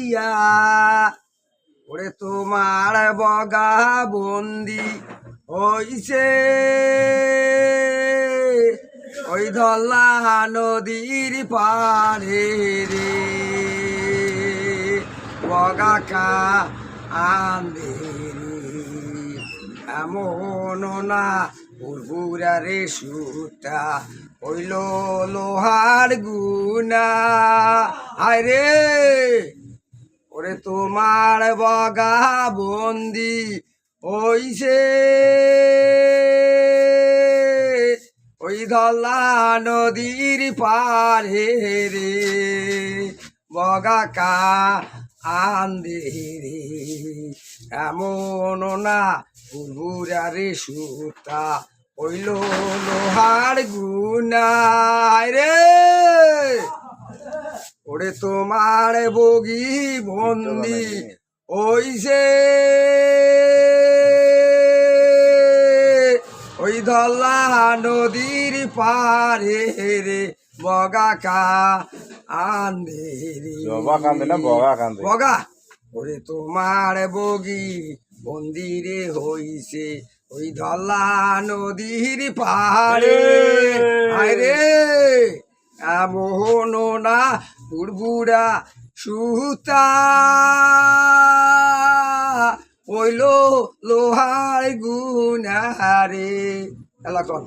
দিয়া ওরে তোমার বগা বন্দি হইছে ওই ধলা নদীর পাড়ে রে বগা কা আন্দে এমন না বুড়বুড়া রে সুতা হইল লোহার গুনা আয় রে ওরে তোমার বগা বন্দি হইছে ওই ধলা নদীর পাড়ে রে বগা কা আন্দে রে এমন না বুড়বুড়া রে সুতা হইল লোহার গুনা রে ওরে তোমার বগি বন্দি হইছে ওই ধলা নদীর পাড়ে রে বগা কা আন্দে রে বগা ওরে তোমার বগি মন্দিরে হইছে ওই ধলা নদীর পাহাড়ে আরে এমন না বুড়বুড়া সুতা হইল লোহার গুনা রে এলাকন।